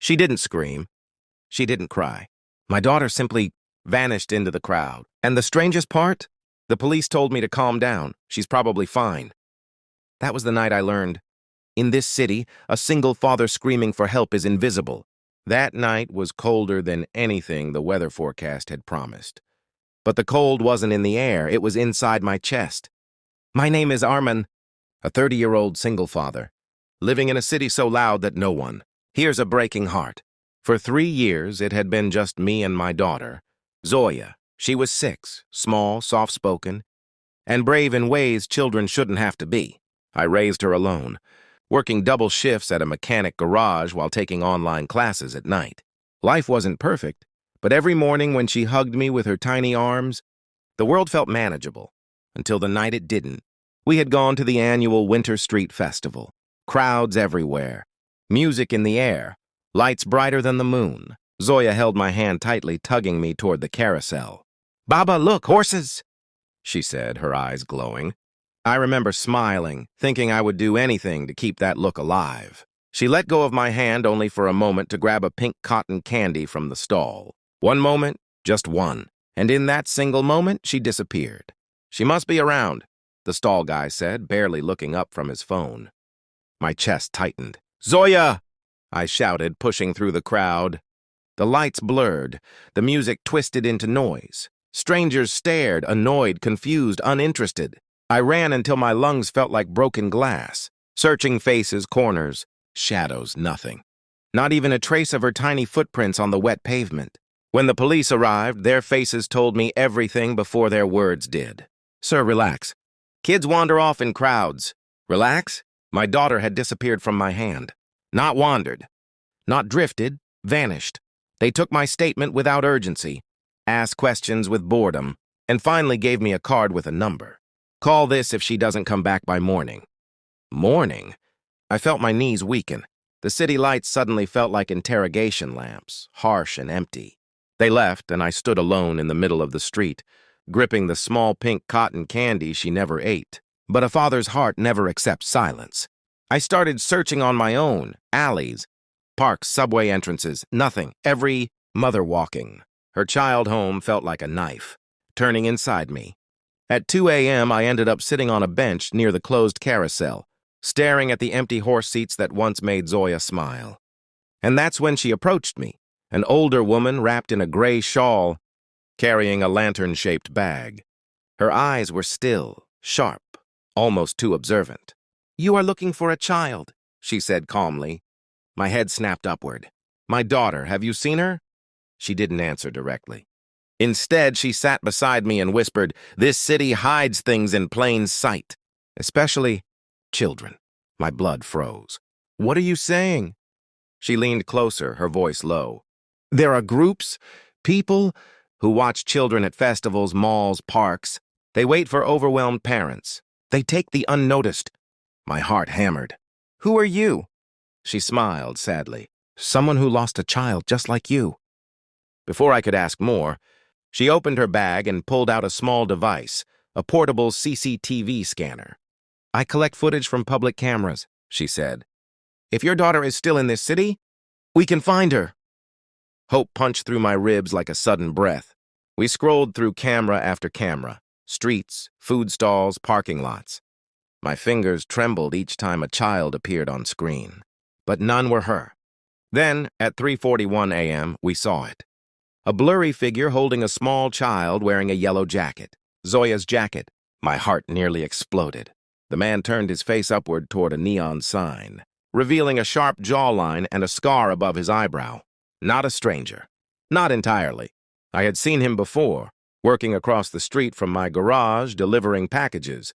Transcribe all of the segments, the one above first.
She didn't scream. She didn't cry. My daughter simply vanished into the crowd. And the strangest part? The police told me to calm down. She's probably fine. That was the night I learned. In this city, a single father screaming for help is invisible. That night was colder than anything the weather forecast had promised. But the cold wasn't in the air, it was inside my chest. My name is Arman, a 30-year-old single father, living in a city so loud that no one. Here's a breaking heart. For 3 years, it had been just me and my daughter, Zoya. She was 6, small, soft-spoken, and brave in ways children shouldn't have to be. I raised her alone, working double shifts at a mechanic garage while taking online classes at night. Life wasn't perfect, but every morning when she hugged me with her tiny arms, the world felt manageable, until the night it didn't. We had gone to the annual Winter Street Festival. Crowds everywhere, music in the air, lights brighter than the moon. Zoya held my hand tightly, tugging me toward the carousel. "Baba, look, horses!" she said, her eyes glowing. I remember smiling, thinking I would do anything to keep that look alive. She let go of my hand only for a moment to grab a pink cotton candy from the stall. One moment, just one, and in that single moment, she disappeared. "She must be around," the stall guy said, barely looking up from his phone. My chest tightened. "Zoya!" I shouted, pushing through the crowd. The lights blurred, the music twisted into noise. Strangers stared, annoyed, confused, uninterested. I ran until my lungs felt like broken glass, searching faces, corners, shadows, nothing. Not even a trace of her tiny footprints on the wet pavement. When the police arrived, their faces told me everything before their words did. "Sir, relax. Kids wander off in crowds." Relax? My daughter had disappeared from my hand. Not wandered. Not drifted, vanished. They took my statement without urgency, asked questions with boredom, and finally gave me a card with a number. "Call this if she doesn't come back by morning." Morning? I felt my knees weaken. The city lights suddenly felt like interrogation lamps, harsh and empty. They left, and I stood alone in the middle of the street, gripping the small pink cotton candy she never ate. But a father's heart never accepts silence. I started searching on my own, alleys, parks, subway entrances, nothing. Every mother walking. Her child home felt like a knife, turning inside me. At 2 a.m., I ended up sitting on a bench near the closed carousel, staring at the empty horse seats that once made Zoya smile. And that's when she approached me, an older woman wrapped in a gray shawl, carrying a lantern-shaped bag. Her eyes were still, sharp, almost too observant. "You are looking for a child," she said calmly. My head snapped upward. "My daughter, have you seen her?" She didn't answer directly. Instead, she sat beside me and whispered, "This city hides things in plain sight, especially children." My blood froze. "What are you saying?" She leaned closer, her voice low. "There are groups, people, who watch children at festivals, malls, parks. They wait for overwhelmed parents. They take the unnoticed." My heart hammered. "Who are you?" She smiled sadly. "Someone who lost a child just like you." Before I could ask more, she opened her bag and pulled out a small device, a portable CCTV scanner. "I collect footage from public cameras," she said. "If your daughter is still in this city, we can find her." Hope punched through my ribs like a sudden breath. We scrolled through camera after camera, streets, food stalls, parking lots. My fingers trembled each time a child appeared on screen, but none were her. Then, at 3:41 a.m., we saw it. A blurry figure holding a small child wearing a yellow jacket. Zoya's jacket. My heart nearly exploded. The man turned his face upward toward a neon sign, revealing a sharp jawline and a scar above his eyebrow. Not a stranger. Not entirely. I had seen him before, working across the street from my garage, delivering packages.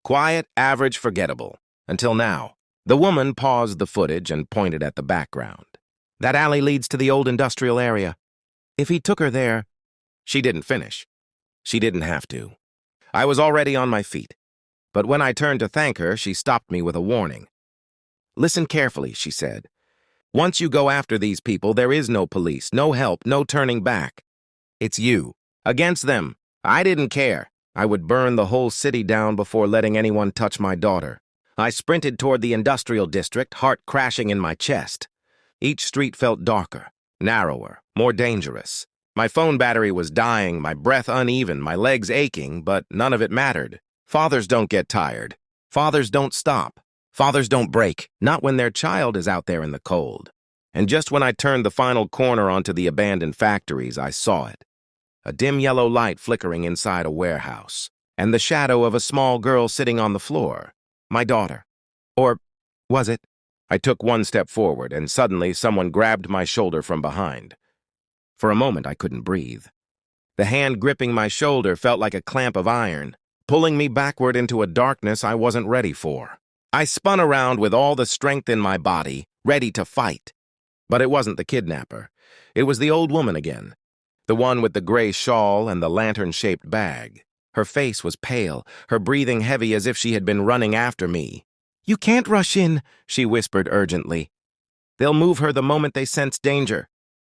Quiet, average, forgettable. Until now. The woman paused the footage and pointed at the background. "That alley leads to the old industrial area. If he took her there..." She didn't finish. She didn't have to. I was already on my feet. But when I turned to thank her, she stopped me with a warning. "Listen carefully," she said. "Once you go after these people, there is no police, no help, no turning back. It's you. Against them. I didn't care. I would burn the whole city down before letting anyone touch my daughter." I sprinted toward the industrial district, heart crashing in my chest. Each street felt darker, narrower, more dangerous. My phone battery was dying, my breath uneven, my legs aching, but none of it mattered. Fathers don't get tired. Fathers don't stop. Fathers don't break, not when their child is out there in the cold. And just when I turned the final corner onto the abandoned factories, I saw it. A dim yellow light flickering inside a warehouse, and the shadow of a small girl sitting on the floor. My daughter. Or was it? I took one step forward, and suddenly someone grabbed my shoulder from behind. For a moment, I couldn't breathe. The hand gripping my shoulder felt like a clamp of iron, pulling me backward into a darkness I wasn't ready for. I spun around with all the strength in my body, ready to fight. But it wasn't the kidnapper. It was the old woman again. The one with the gray shawl and the lantern-shaped bag. Her face was pale, her breathing heavy as if she had been running after me. "You can't rush in," she whispered urgently. "They'll move her the moment they sense danger."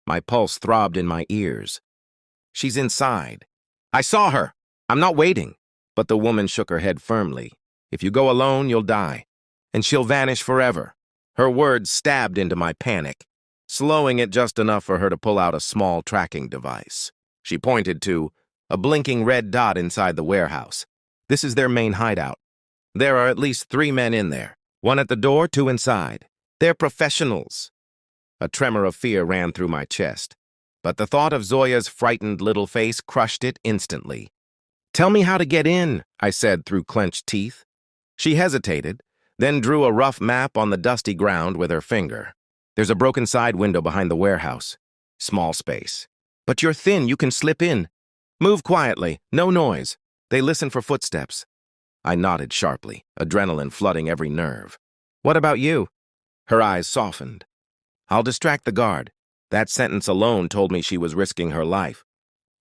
My pulse throbbed in my ears. "She's inside. I saw her. I'm not waiting." But the woman shook her head firmly. "If you go alone, you'll die. And she'll vanish forever." Her words stabbed into my panic, slowing it just enough for her to pull out a small tracking device. She pointed to a blinking red dot inside the warehouse. "This is their main hideout. There are at least 3 men in there. 1 at the door, 2 inside. They're professionals." A tremor of fear ran through my chest, but the thought of Zoya's frightened little face crushed it instantly. "Tell me how to get in," I said through clenched teeth. She hesitated, then drew a rough map on the dusty ground with her finger. "There's a broken side window behind the warehouse. Small space. But you're thin, you can slip in. Move quietly, no noise. They listen for footsteps." I nodded sharply, adrenaline flooding every nerve. "What about you?" Her eyes softened. "I'll distract the guard." That sentence alone told me she was risking her life.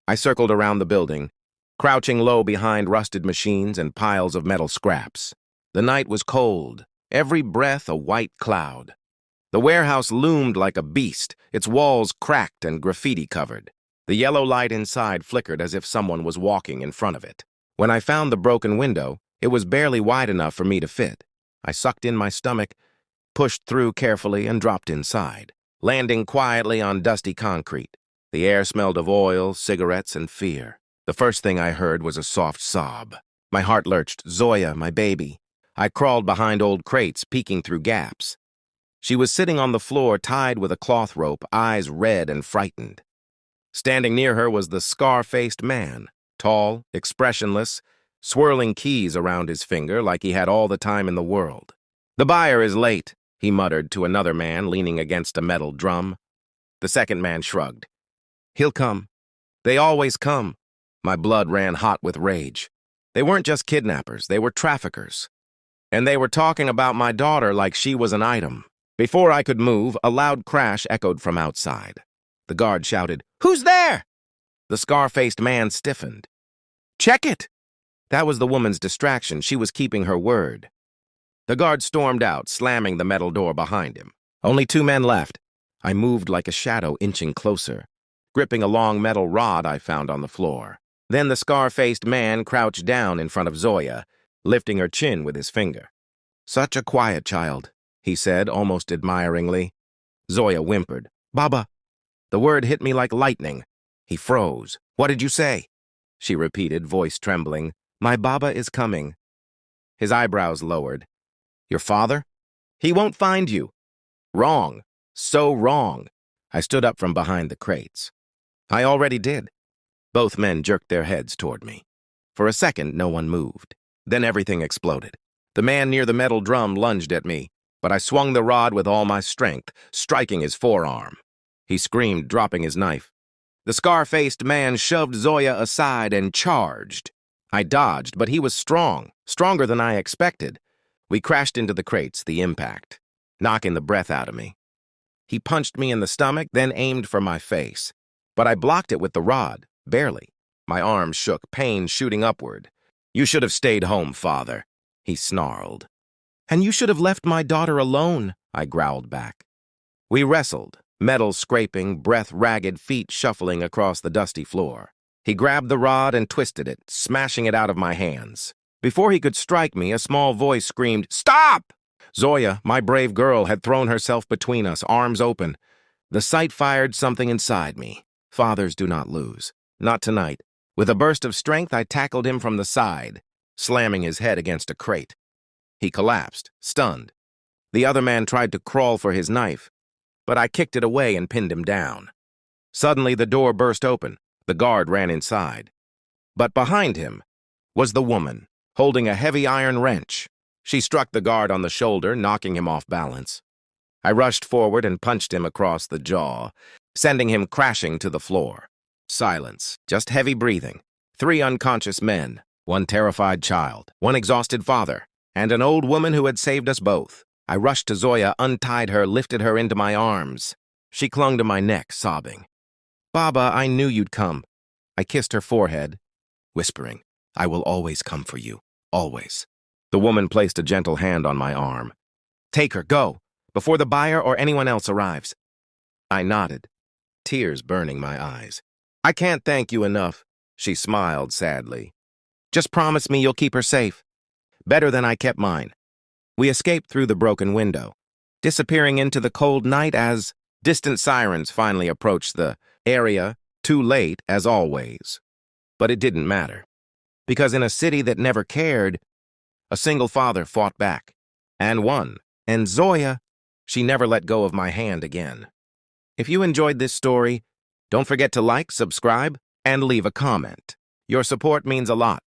I circled around the building, crouching low behind rusted machines and piles of metal scraps. The night was cold, every breath a white cloud. The warehouse loomed like a beast, its walls cracked and graffiti-covered. The yellow light inside flickered as if someone was walking in front of it. When I found the broken window, it was barely wide enough for me to fit. I sucked in my stomach, pushed through carefully, and dropped inside, landing quietly on dusty concrete. The air smelled of oil, cigarettes, and fear. The first thing I heard was a soft sob. My heart lurched. Zoya, my baby. I crawled behind old crates, peeking through gaps. She was sitting on the floor, tied with a cloth rope, eyes red and frightened. Standing near her was the scar-faced man, tall, expressionless, swirling keys around his finger like he had all the time in the world. "The buyer is late," he muttered to another man leaning against a metal drum. The second man shrugged. "He'll come. They always come." My blood ran hot with rage. They weren't just kidnappers, they were traffickers. And they were talking about my daughter like she was an item. Before I could move, a loud crash echoed from outside. The guard shouted, "Who's there?" The scar-faced man stiffened. "Check it!" That was the woman's distraction. She was keeping her word. The guard stormed out, slamming the metal door behind him. Only 2 men left. I moved like a shadow, inching closer, gripping a long metal rod I found on the floor. Then the scar-faced man crouched down in front of Zoya, lifting her chin with his finger. "Such a quiet child," he said, almost admiringly. Zoya whimpered. "Baba." The word hit me like lightning. He froze. "What did you say?" She repeated, voice trembling. "My Baba is coming." His eyebrows lowered. "Your father? He won't find you." "Wrong. So wrong." I stood up from behind the crates. "I already did." Both men jerked their heads toward me. For a second, no one moved. Then everything exploded. The man near the metal drum lunged at me, but I swung the rod with all my strength, striking his forearm. He screamed, dropping his knife. The scar-faced man shoved Zoya aside and charged. I dodged, but he was strong, stronger than I expected. We crashed into the crates, the impact, knocking the breath out of me. He punched me in the stomach, then aimed for my face. But I blocked it with the rod, barely. My arms shook, pain shooting upward. "You should have stayed home, father," he snarled. "And you should have left my daughter alone," I growled back. We wrestled, metal scraping, breath-ragged feet shuffling across the dusty floor. He grabbed the rod and twisted it, smashing it out of my hands. Before he could strike me, a small voice screamed, "Stop!" Zoya, my brave girl, had thrown herself between us, arms open. The sight fired something inside me. Fathers do not lose. Not tonight. With a burst of strength, I tackled him from the side, slamming his head against a crate. He collapsed, stunned. The other man tried to crawl for his knife, but I kicked it away and pinned him down. Suddenly, the door burst open. The guard ran inside. But behind him was the woman, holding a heavy iron wrench. She struck the guard on the shoulder, knocking him off balance. I rushed forward and punched him across the jaw, sending him crashing to the floor. Silence, just heavy breathing. 3 unconscious men, 1 terrified child, 1 exhausted father, and an old woman who had saved us both. I rushed to Zoya, untied her, lifted her into my arms. She clung to my neck, sobbing. "Baba, I knew you'd come." I kissed her forehead, whispering, "I will always come for you, always." The woman placed a gentle hand on my arm. "Take her, go, before the buyer or anyone else arrives." I nodded, tears burning my eyes. "I can't thank you enough," she smiled sadly. "Just promise me you'll keep her safe. Better than I kept mine." We escaped through the broken window, disappearing into the cold night as distant sirens finally approached the area, too late as always. But it didn't matter, because in a city that never cared, a single father fought back, and won. And Zoya, she never let go of my hand again. If you enjoyed this story, don't forget to like, subscribe, and leave a comment. Your support means a lot.